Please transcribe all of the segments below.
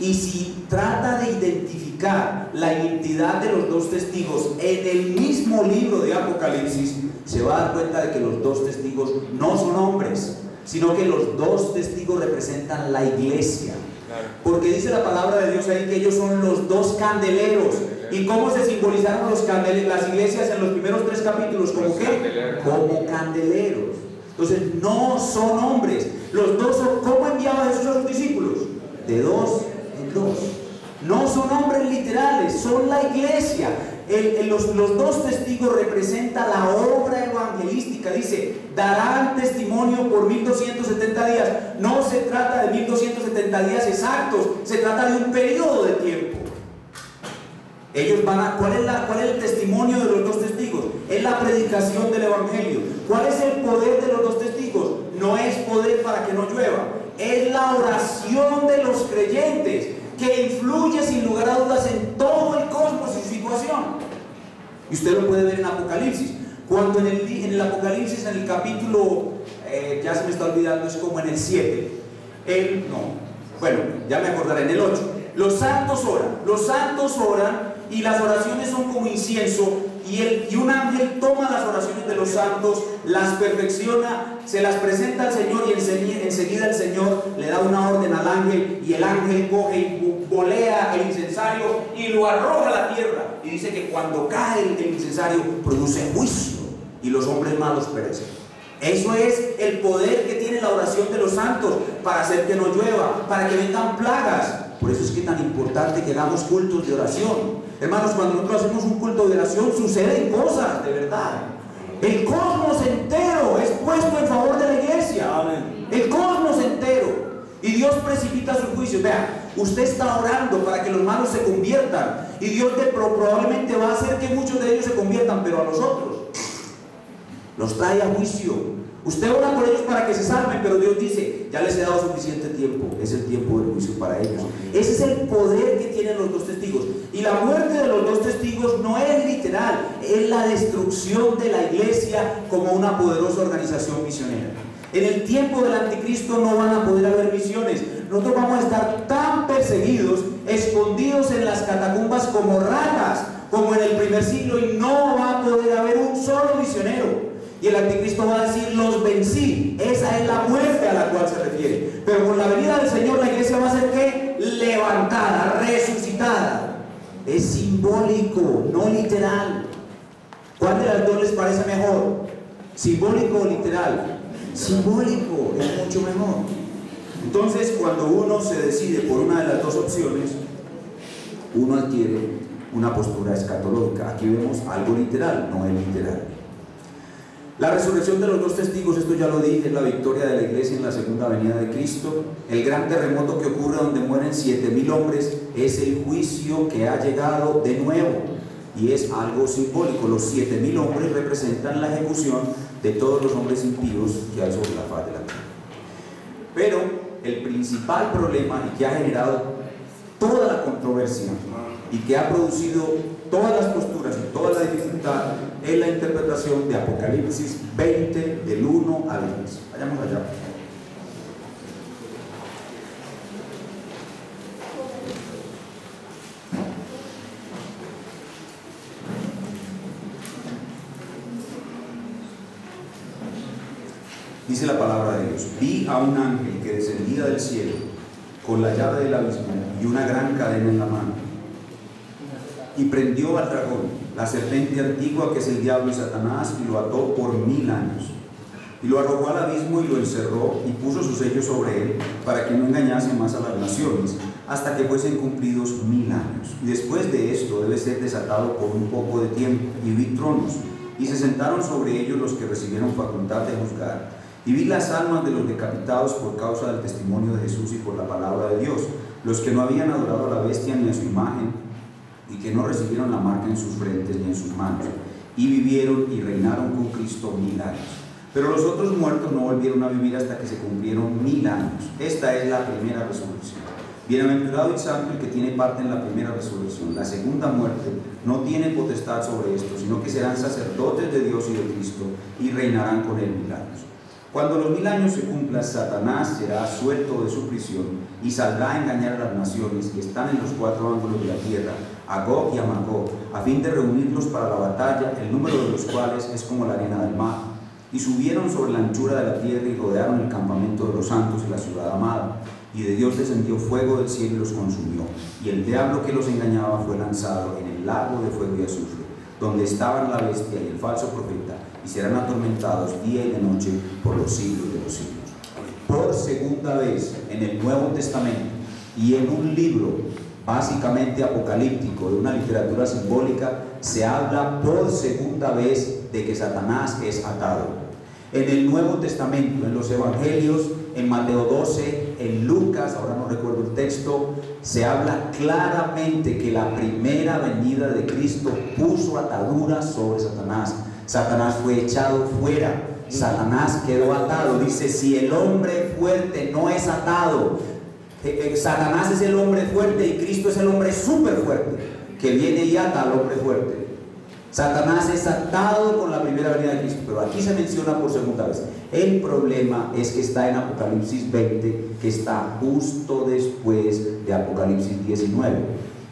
Y si trata de identificar la identidad de los dos testigos en el mismo libro de Apocalipsis, se va a dar cuenta de que los dos testigos no son hombres, sino que los dos testigos representan la iglesia. Porque dice la palabra de Dios ahí que ellos son los dos candeleros. ¿Y cómo se simbolizaron los las iglesias en los primeros 3 capítulos? ¿Como qué? Como candeleros. Entonces no son hombres. Los dos son, ¿cómo enviaba Jesús a sus discípulos? De 2 en 2. No son hombres literales, son la iglesia. Los dos testigos representan la obra evangelística. Dice, darán testimonio por 1270 días. No se trata de 1270 días exactos, se trata de un periodo de tiempo. Ellos van a, ¿cuál es el testimonio de los dos testigos? Es la predicación del evangelio. ¿Cuál es el poder de los dos testigos? No es poder para que no llueva, es la oración de los creyentes, que influye sin lugar a dudas en todo el cosmos y su situación. Y usted lo puede ver en Apocalipsis. Cuando en el Apocalipsis, en el capítulo, ya se me está olvidando, es como en el 7. Ya me acordaré, en el 8. Los santos oran y las oraciones son como incienso. Y un ángel toma las oraciones de los santos, las perfecciona, se las presenta al Señor y enseguida el Señor le da una orden al ángel y el ángel coge y volea el incensario y lo arroja a la tierra. Y dice que cuando cae el incensario produce juicio y los hombres malos perecen. Eso es el poder que tiene la oración de los santos para hacer que no llueva, para que vengan plagas. Por eso es que es tan importante que hagamos cultos de oración. Hermanos, cuando nosotros hacemos un culto de oración, suceden cosas, de verdad. El cosmos entero es puesto en favor de la iglesia. Amén. El cosmos entero. Y Dios precipita sus juicios. Vean, usted está orando para que los malos se conviertan. Y Dios probablemente va a hacer que muchos de ellos se conviertan, pero a nosotros los trae a juicio. Usted ora por ellos para que se salven, pero Dios dice, ya les he dado suficiente tiempo, es el tiempo del juicio para ellos. Ese es el poder que tienen los dos testigos. Y la muerte de los dos testigos no es literal, es la destrucción de la iglesia como una poderosa organización misionera. En el tiempo del anticristo no van a poder haber misiones. Nosotros vamos a estar tan perseguidos, escondidos en las catacumbas como ratas, como en el primer siglo, y no va a poder haber un solo misionero. Y el anticristo va a decir, los vencí. Esa es la muerte a la cual se refiere. Pero con la venida del Señor, la iglesia va a ser ¿qué? Levantada, resucitada. Es simbólico, no literal. ¿Cuál de las dos les parece mejor? ¿Simbólico o literal? Simbólico, es mucho mejor. Entonces, cuando uno se decide por una de las dos opciones, uno adquiere una postura escatológica. Aquí vemos algo literal, no es literal. La resurrección de los dos testigos, esto ya lo dije, es la victoria de la iglesia en la segunda venida de Cristo. El gran terremoto que ocurre donde mueren 7,000 hombres es el juicio que ha llegado de nuevo y es algo simbólico. Los 7,000 hombres representan la ejecución de todos los hombres impíos que hay sobre la faz de la tierra. Pero el principal problema y que ha generado toda la controversia y que ha producido todas las posturas y toda la dificultad es la interpretación de Apocalipsis 20 del 1 al 10. Vayamos allá. Dice la palabra de Dios: vi a un ángel que descendía del cielo con la llave del abismo y una gran cadena en la mano, y prendió al dragón, la serpiente antigua que es el diablo y Satanás, y lo ató por 1000 años, y lo arrojó al abismo y lo encerró y puso su sello sobre él para que no engañase más a las naciones hasta que fuesen cumplidos 1000 años. Y después de esto debe ser desatado por un poco de tiempo. Y vi tronos y se sentaron sobre ellos los que recibieron facultad de juzgar. Y vi las almas de los decapitados por causa del testimonio de Jesús y por la palabra de Dios, los que no habían adorado a la bestia ni a su imagen, y que no recibieron la marca en sus frentes ni en sus manos, y vivieron y reinaron con Cristo 1000 años. Pero los otros muertos no volvieron a vivir hasta que se cumplieron 1000 años. Esta es la primera resurrección. Bienaventurado y santo el que tiene parte en la primera resurrección. La segunda muerte no tiene potestad sobre esto, sino que serán sacerdotes de Dios y de Cristo y reinarán con él 1000 años. Cuando los 1000 años se cumplan, Satanás será suelto de su prisión y saldrá a engañar a las naciones que están en los 4 ángulos de la tierra, a Gog y a Magog, a fin de reunirlos para la batalla, el número de los cuales es como la arena del mar. Y subieron sobre la anchura de la tierra y rodearon el campamento de los santos y la ciudad amada. Y de Dios descendió fuego del cielo y los consumió. Y el diablo que los engañaba fue lanzado en el lago de fuego y azufre, donde estaban la bestia y el falso profeta, y serán atormentados día y de noche por los siglos de los siglos. Por segunda vez en el Nuevo Testamento y en un libro básicamente apocalíptico, de una literatura simbólica, se habla por segunda vez de que Satanás es atado. En el Nuevo Testamento, en los Evangelios, en Mateo 12, en Lucas, ahora no recuerdo el texto, se habla claramente que la primera venida de Cristo puso ataduras sobre Satanás. Satanás fue echado fuera, Satanás quedó atado. Dice, si el hombre fuerte no es atado, Satanás es el hombre fuerte y Cristo es el hombre súper fuerte, que viene y ata al hombre fuerte. Satanás es atado con la primera venida de Cristo, pero aquí se menciona por segunda vez. El problema es que está en Apocalipsis 20, que está justo después de Apocalipsis 19.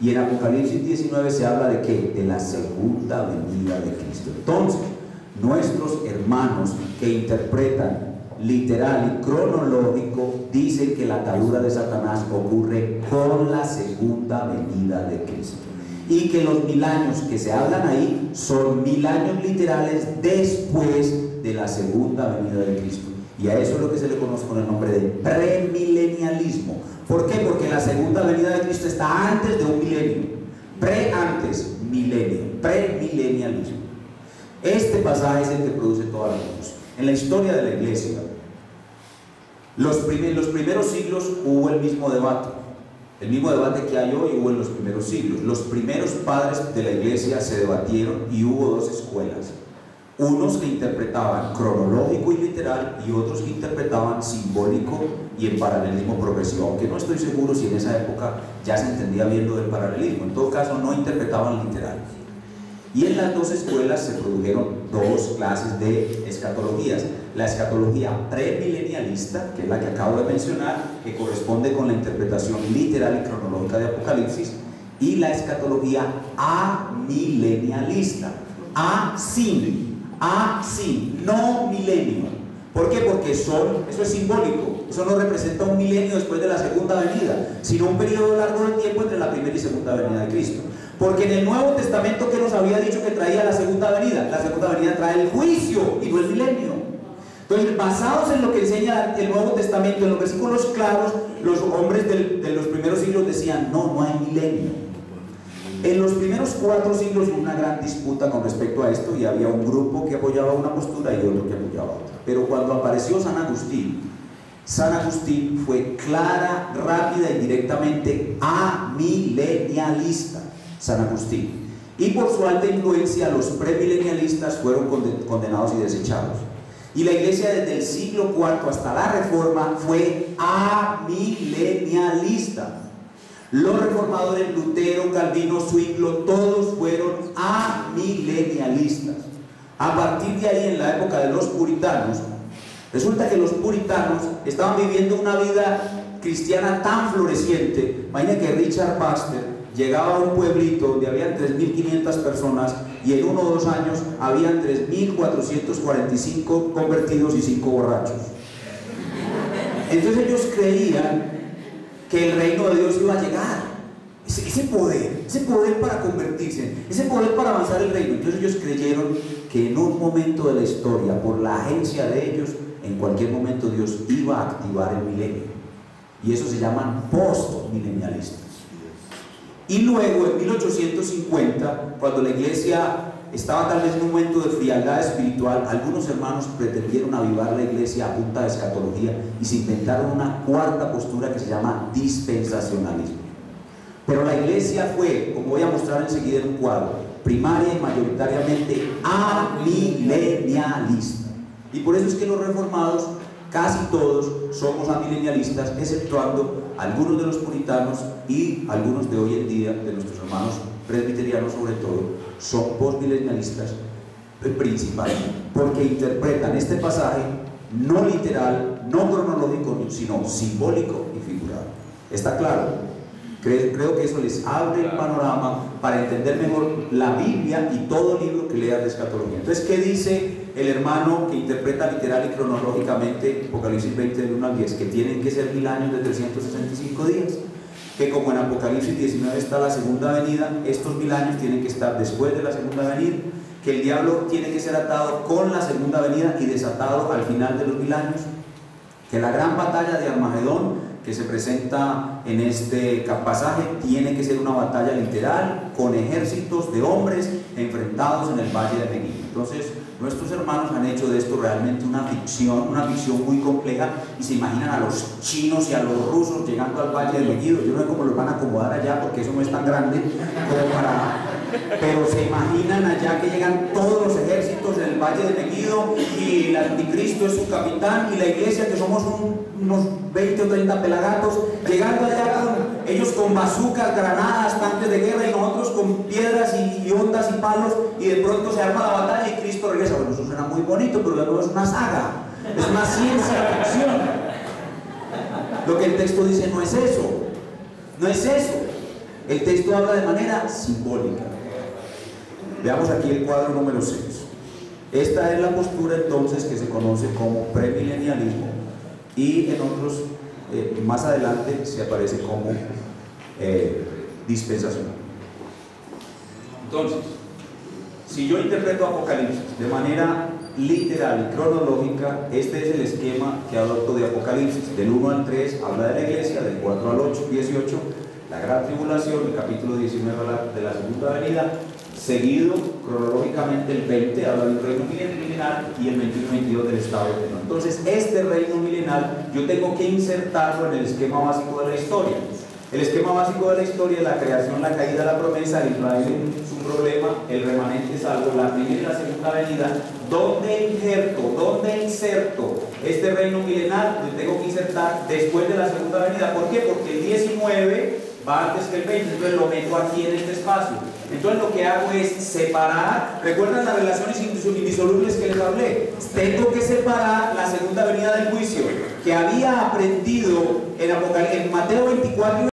Y en Apocalipsis 19 se habla de ¿qué? De la segunda venida de Cristo. Entonces, nuestros hermanos que interpretan literal y cronológico dicen que la atadura de Satanás ocurre con la segunda venida de Cristo, y que los 1000 años que se hablan ahí son 1000 años literales después de la segunda venida de Cristo. Y a eso es lo que se le conoce con el nombre de premilenialismo. ¿Por qué? Porque la segunda venida de Cristo está antes de un milenio. Antes, milenio. Premilenialismo. Este pasaje es el que produce todas las cosas. En la historia de la iglesia, los primeros siglos hubo el mismo debate. El mismo debate que hay hoy hubo en los primeros siglos. Los primeros padres de la iglesia se debatieron y hubo 2 escuelas. Unos que interpretaban cronológico y literal, y otros que interpretaban simbólico y en paralelismo progresivo, aunque no estoy seguro si en esa época ya se entendía bien lo del paralelismo. En todo caso, no interpretaban literal. Y en las 2 escuelas se produjeron 2 clases de escatologías: la escatología premilenialista, que es la que acabo de mencionar, que corresponde con la interpretación literal y cronológica de Apocalipsis, y la escatología amilenialista, sin, no milenio. ¿Por qué? Porque eso es simbólico, eso no representa un milenio después de la segunda venida, sino un periodo largo de tiempo entre la primera y segunda venida de Cristo. Porque en el Nuevo Testamento, ¿qué nos había dicho que traía la segunda venida? La segunda venida trae el juicio y no el milenio. Entonces, basados en lo que enseña el Nuevo Testamento, en los versículos claros, los hombres de los primeros siglos decían, no hay milenio. En los primeros 4 siglos hubo una gran disputa con respecto a esto, y había un grupo que apoyaba una postura y otro que apoyaba otra. Pero cuando apareció San Agustín fue clara, rápida y directamente amilenialista. San Agustín. Y por su alta influencia, los premilenialistas fueron condenados y desechados. Y la iglesia desde el siglo IV hasta la Reforma fue amilenialista. Los reformadores, Lutero, Calvino, Zwinglio, todos fueron amilenialistas. A partir de ahí, en la época de los puritanos, resulta que los puritanos estaban viviendo una vida cristiana tan floreciente. Imagina que Richard Baxter llegaba a un pueblito donde habían 3.500 personas y en 1 o 2 años habían 3.445 convertidos y 5 borrachos. Entonces ellos creían que el reino de Dios iba a llegar, ese poder para convertirse, ese poder para avanzar el reino. Entonces ellos creyeron que en un momento de la historia, por la agencia de ellos, en cualquier momento Dios iba a activar el milenio, y eso se llaman postmilenialistas. Y luego en 1850, cuando la iglesia estaba tal vez en un momento de frialdad espiritual, algunos hermanos pretendieron avivar la iglesia a punta de escatología y se inventaron una 4ª postura que se llama dispensacionalismo. Pero la iglesia fue, como voy a mostrar enseguida en un cuadro, primaria y mayoritariamente amilenialista. Y por eso es que los reformados, casi todos, somos amilenialistas, exceptuando algunos de los puritanos y algunos de hoy en día, de nuestros hermanos presbiterianos sobre todo, son postmilenialistas principalmente, porque interpretan este pasaje no literal, no cronológico, sino simbólico y figurado. ¿Está claro? Creo que eso les abre el panorama para entender mejor la Biblia y todo libro que leas de escatología. Entonces, ¿qué dice el hermano que interpreta literal y cronológicamente Apocalipsis 20 del 1 al 10? Que tienen que ser 1000 años de 365 días. Que como en Apocalipsis 19 está la segunda venida, estos 1000 años tienen que estar después de la segunda venida. Que el diablo tiene que ser atado con la segunda venida y desatado al final de los 1000 años. Que la gran batalla de Armagedón que se presenta en este pasaje tiene que ser una batalla literal con ejércitos de hombres enfrentados en el valle de Megiddo. Entonces nuestros hermanos han hecho de esto realmente una ficción muy compleja, y se imaginan a los chinos y a los rusos llegando al valle de Megiddo. Yo no sé cómo los van a acomodar allá, porque eso no es tan grande como para... Pero se imaginan allá que llegan todos los ejércitos en el valle de Megiddo y el anticristo es su capitán y la iglesia, que somos unos 20 o 30 pelagatos, llegando allá ellos con bazucas, granadas, tanques de guerra, y nosotros con piedras y ondas y palos, y de pronto se arma la batalla y Cristo regresa. Bueno, eso suena muy bonito, pero luego es una saga, es una ciencia ficción. Lo que el texto dice no es eso, no es eso. El texto habla de manera simbólica. Veamos aquí el cuadro número 6. Esta es la postura entonces que se conoce como premilenialismo, y en otros, más adelante, se aparece como dispensacional. Entonces, si yo interpreto Apocalipsis de manera literal y cronológica, este es el esquema que adopto de Apocalipsis. Del 1 al 3 habla de la iglesia, del 4 al 8, 18, la gran tribulación, el capítulo 19 de la segunda venida. Seguido cronológicamente el 20 habla del reino milenar, y el 21 y 22 del estado eterno. Entonces este reino milenar yo tengo que insertarlo en el esquema básico de la historia. El esquema básico de la historia es la creación, la caída, la promesa, el Israel en su problema, el remanente salvo, la primera y la segunda venida. ¿Dónde inserto este reino milenar? Lo tengo que insertar después de la segunda venida. ¿Por qué? Porque el 19 va antes que el 20, entonces lo meto aquí en este espacio. Entonces lo que hago es separar. ¿Recuerdan las relaciones indisolubles que les hablé? Tengo que separar la segunda venida del juicio, que había aprendido en Mateo 24